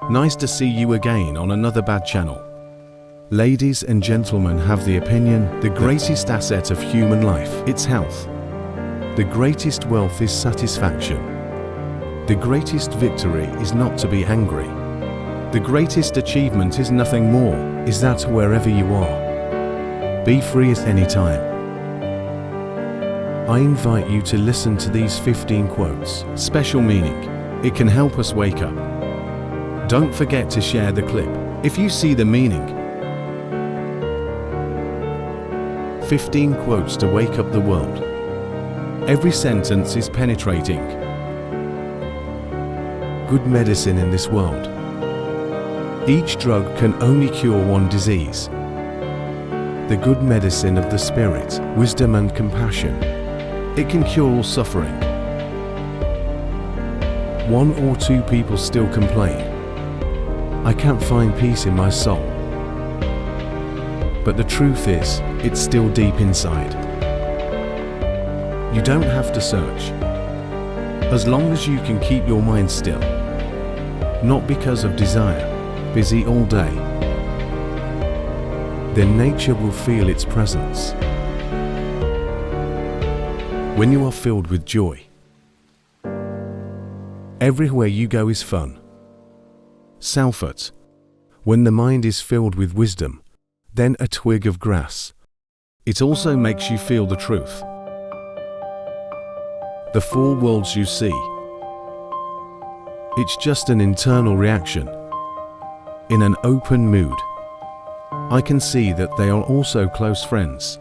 Nice to see you again on another bad channel. Ladies and gentlemen, have the opinion, the greatest asset of human life, it's health. The greatest wealth is satisfaction. The greatest victory is not to be angry. The greatest achievement is nothing more, is that wherever you are, be free at any time. I invite you to listen to these 15 quotes. Special meaning. It can help us wake up. Don't forget to share the clip if you see the meaning. 15 quotes to wake up the world. Every sentence is penetrating. Good medicine in this world. Each drug can only cure one disease. The good medicine of the spirit, wisdom and compassion. It can cure all suffering. 1 or 2 people still complain. I can't find peace in my soul. But the truth is, it's still deep inside. You don't have to search. As long as you can keep your mind still. Not because of desire, busy all day. Then nature will feel its presence. When you are filled with joy, everywhere you go is fun. Salford. When the mind is filled with wisdom, then a twig of grass. It also makes you feel the truth. The 4 worlds you see. It's just an internal reaction. In an open mood, I can see that they are also close friends.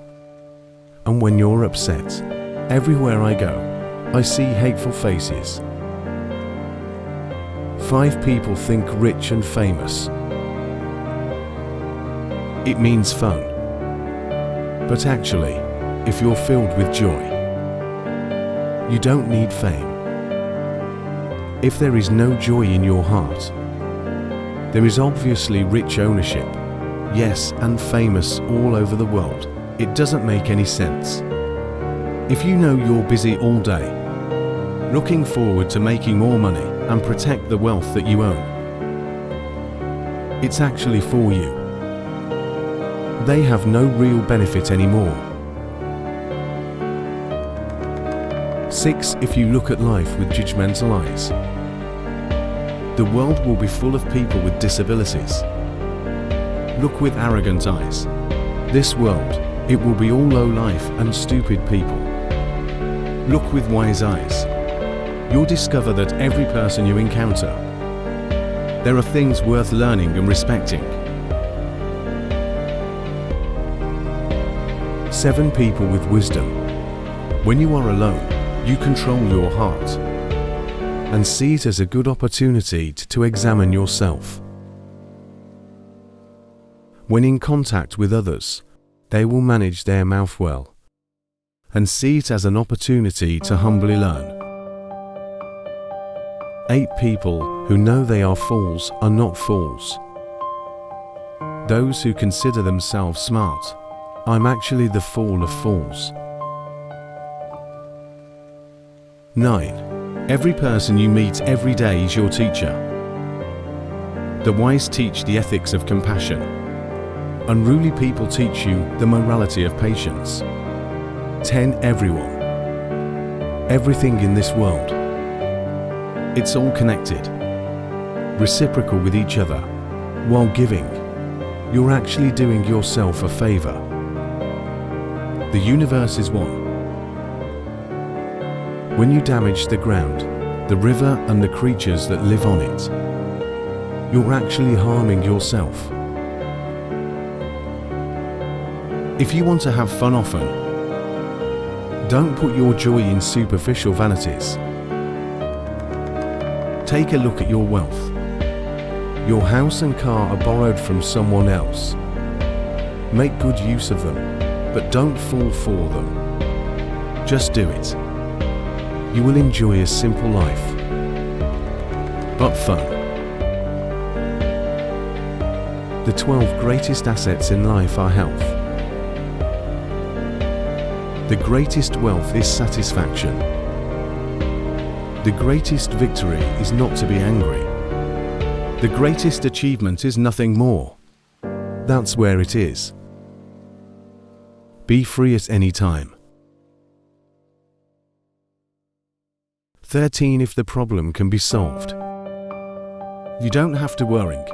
And when you're upset, everywhere I go, I see hateful faces. 5 people think rich and famous. It means fun. But actually, if you're filled with joy, you don't need fame. If there is no joy in your heart, there is obviously rich ownership, yes, and famous all over the world. It doesn't make any sense. If you know you're busy all day, looking forward to making more money and protect the wealth that you own, it's actually for you. They have no real benefit anymore. 6. If you look at life with judgmental eyes, the world will be full of people with disabilities. Look with arrogant eyes. This world, it will be all low life and stupid people. Look with wise eyes. You'll discover that every person you encounter, there are things worth learning and respecting. 7 people with wisdom. When you are alone, you control your heart and see it as a good opportunity to examine yourself. When in contact with others, they will manage their mouth well and see it as an opportunity to humbly learn. 8 people who know they are fools are not fools. Those who consider themselves smart. I'm actually the fool of fools. 9. Every person you meet every day is your teacher. The wise teach the ethics of compassion. Unruly people teach you the morality of patience. 10. Everyone. Everything in this world. It's all connected. Reciprocal with each other. While giving, you're actually doing yourself a favor. The universe is one. When you damage the ground, the river and the creatures that live on it, you're actually harming yourself. If you want to have fun often, don't put your joy in superficial vanities. Take a look at your wealth. Your house and car are borrowed from someone else. Make good use of them, but don't fall for them. Just do it. You will enjoy a simple life, but fun. The 12 greatest assets in life are health. The greatest wealth is satisfaction. The greatest victory is not to be angry. The greatest achievement is nothing more. That's where it is. Be free at any time. 13. If the problem can be solved. You don't have to worry.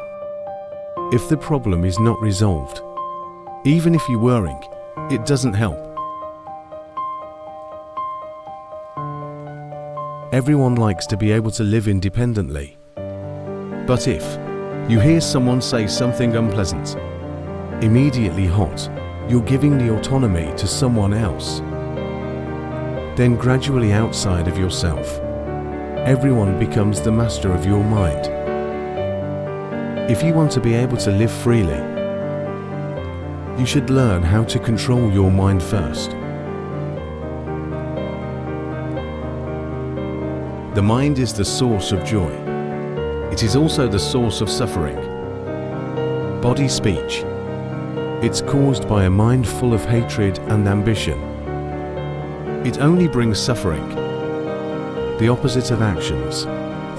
If the problem is not resolved, even if you're worrying, it doesn't help. Everyone likes to be able to live independently. But if you hear someone say something unpleasant, immediately hot, you're giving the autonomy to someone else. Then gradually outside of yourself, everyone becomes the master of your mind. If you want to be able to live freely, you should learn how to control your mind first. The mind is the source of joy. It is also the source of suffering. Body speech. It's caused by a mind full of hatred and ambition. It only brings suffering. The opposite of actions.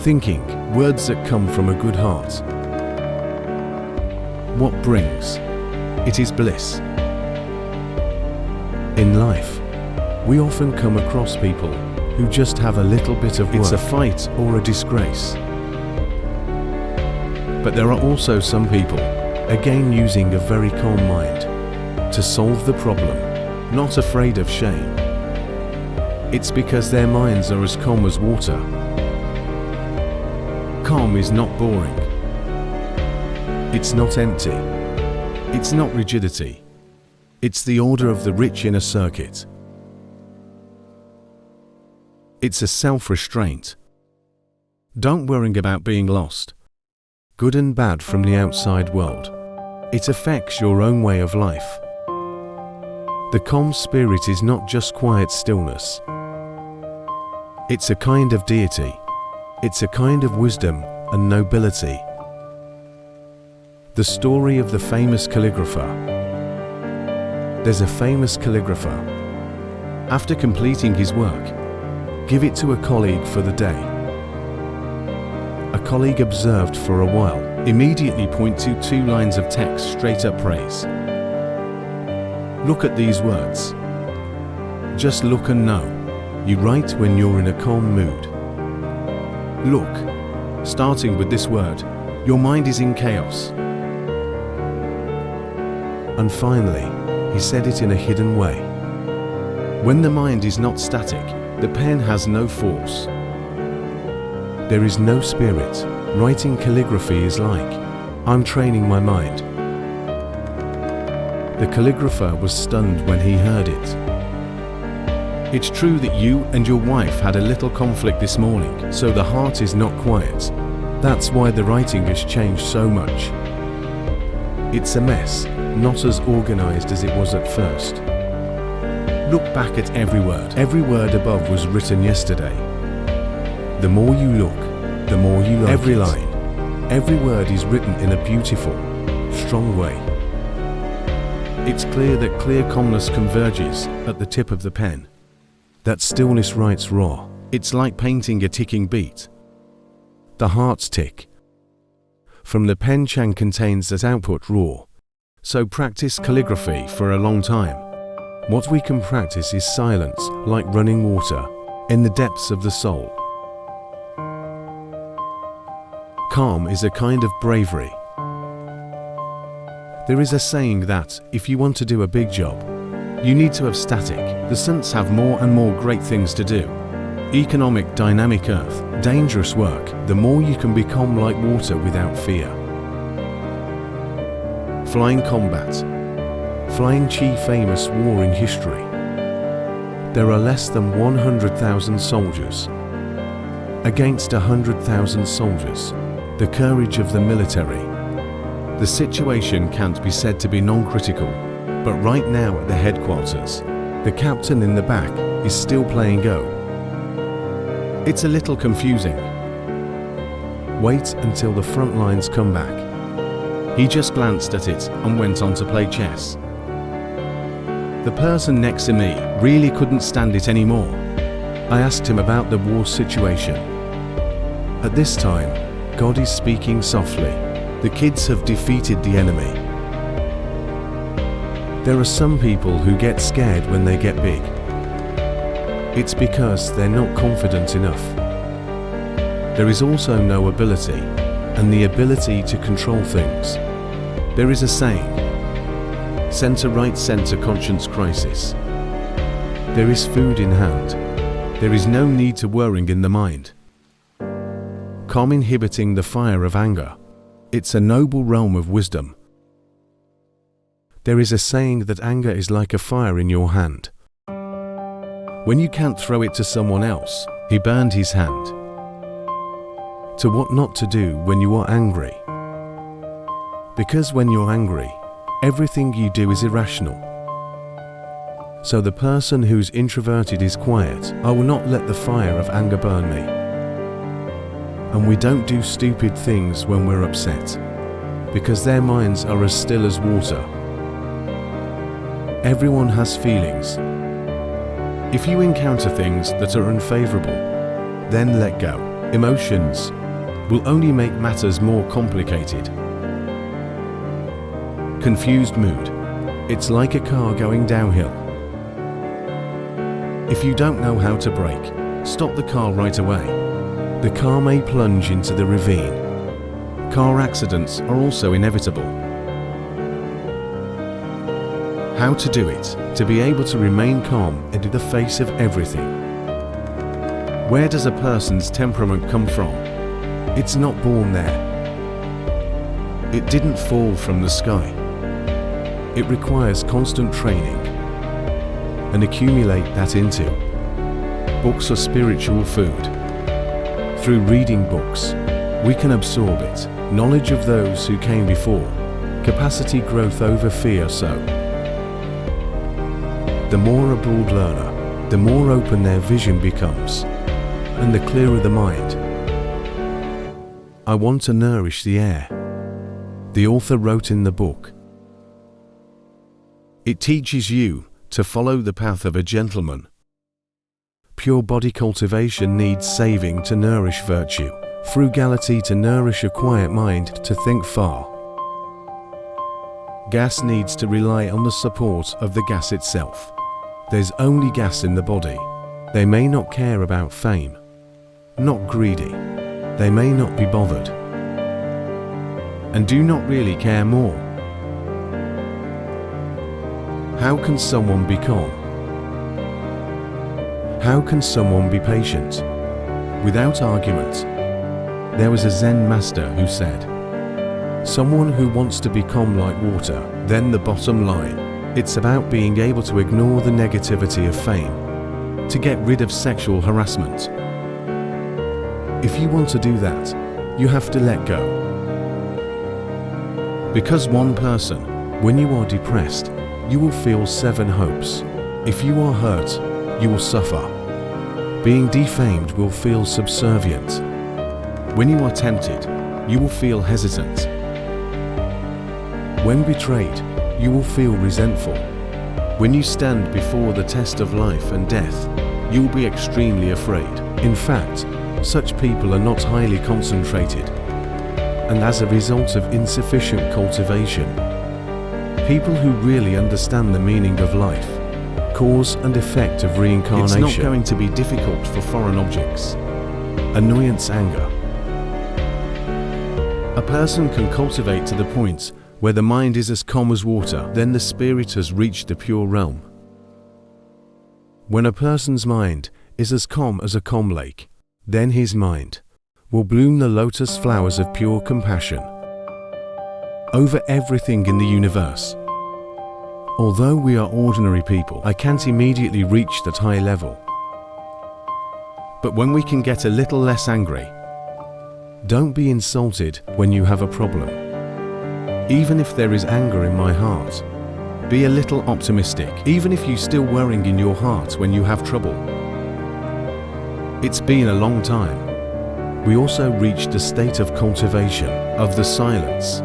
Thinking, words that come from a good heart. What brings? It is bliss. In life, we often come across people who just have a little bit of work. It's a fight or a disgrace. But there are also some people, again using a very calm mind, to solve the problem, not afraid of shame. It's because their minds are as calm as water. Calm is not boring. It's not empty. It's not rigidity. It's the order of the rich in a circuit. It's a self-restraint. Don't worry about being lost, good and bad from the outside world. It affects your own way of life. The calm spirit is not just quiet stillness. It's a kind of deity. It's a kind of wisdom and nobility. The story of the famous calligrapher. There's a famous calligrapher. After completing his work, give it to a colleague for the day. A colleague observed for a while, immediately point to 2 lines of text straight up praise. Look at these words. Just look and know. You write when you're in a calm mood. Look, starting with this word, your mind is in chaos. And finally, he said it in a hidden way. When the mind is not static, the pen has no force. There is no spirit. Writing calligraphy is like, I'm training my mind. The calligrapher was stunned when he heard it. It's true that you and your wife had a little conflict this morning, so the heart is not quiet. That's why the writing has changed so much. It's a mess, not as organized as it was at first. Look back at every word. Every word above was written yesterday. The more you look, the more you like every line. Every word is written in a beautiful, strong way. It's clear that clear calmness converges at the tip of the pen. That stillness writes raw. It's like painting a ticking beat. The heart's tick. From the pen Chang contains that output raw. So practice calligraphy for a long time. What we can practice is silence, like running water, in the depths of the soul. Calm is a kind of bravery. There is a saying that, if you want to do a big job, you need to have static. The saints have more and more great things to do. Economic, dynamic earth, dangerous work, the more you can be calm like water without fear. Flying combat. Flying Chi famous war in history. There are less than 100,000 soldiers. Against 100,000 soldiers. The courage of the military. The situation can't be said to be non-critical, but right now at the headquarters, the captain in the back is still playing Go. It's a little confusing. Wait until the front lines come back. He just glanced at it and went on to play chess. The person next to me really couldn't stand it anymore. I asked him about the war situation. At this time, God is speaking softly. The kids have defeated the enemy. There are some people who get scared when they get big. It's because they're not confident enough. There is also no ability, and the ability to control things. There is a saying, center right, center conscience crisis. There is food in hand. There is no need to worrying in the mind. Calm inhibiting the fire of anger. It's a noble realm of wisdom. There is a saying that anger is like a fire in your hand. When you can't throw it to someone else, he burned his hand. To what not to do when you are angry. Because when you're angry, everything you do is irrational. So the person who's introverted is quiet. I will not let the fire of anger burn me. And we don't do stupid things when we're upset, because their minds are as still as water. Everyone has feelings. If you encounter things that are unfavorable, then let go. Emotions will only make matters more complicated. Confused mood. It's like a car going downhill. If you don't know how to brake, stop the car right away. The car may plunge into the ravine. Car accidents are also inevitable. How to do it, to be able to remain calm in the face of everything. Where does a person's temperament come from? It's not born there. It didn't fall from the sky. It requires constant training. And accumulate that into. Books are spiritual food. Through reading books, we can absorb it. Knowledge of those who came before. Capacity growth over fear. So, the more a broad learner, the more open their vision becomes, and the clearer the mind. I want to nourish the air. The author wrote in the book. It teaches you to follow the path of a gentleman. Pure body cultivation needs saving to nourish virtue. Frugality to nourish a quiet mind to think far. Gas needs to rely on the support of the gas itself. There's only gas in the body. They may not care about fame. Not greedy. They may not be bothered. And do not really care more. How can someone be calm? How can someone be patient? Without argument. There was a Zen master who said, someone who wants to be calm like water, then the bottom line. It's about being able to ignore the negativity of fame, to get rid of sexual harassment. If you want to do that, you have to let go. Because one person, when you are depressed, you will feel 7 hopes. If you are hurt, you will suffer. Being defamed will feel subservient. When you are tempted, you will feel hesitant. When betrayed, you will feel resentful. When you stand before the test of life and death, you will be extremely afraid. In fact, such people are not highly concentrated. And as a result of insufficient cultivation, people who really understand the meaning of life, cause and effect of reincarnation. It's not going to be difficult for foreign objects. Annoyance, anger. A person can cultivate to the point where the mind is as calm as water, then the spirit has reached the pure realm. When a person's mind is as calm as a calm lake, then his mind will bloom the lotus flowers of pure compassion over everything in the universe. Although we are ordinary people, I can't immediately reach that high level. But when we can get a little less angry, don't be insulted when you have a problem. Even if there is anger in my heart, be a little optimistic. Even if you're still worrying in your heart when you have trouble. It's been a long time. We also reached a state of cultivation, of the silence.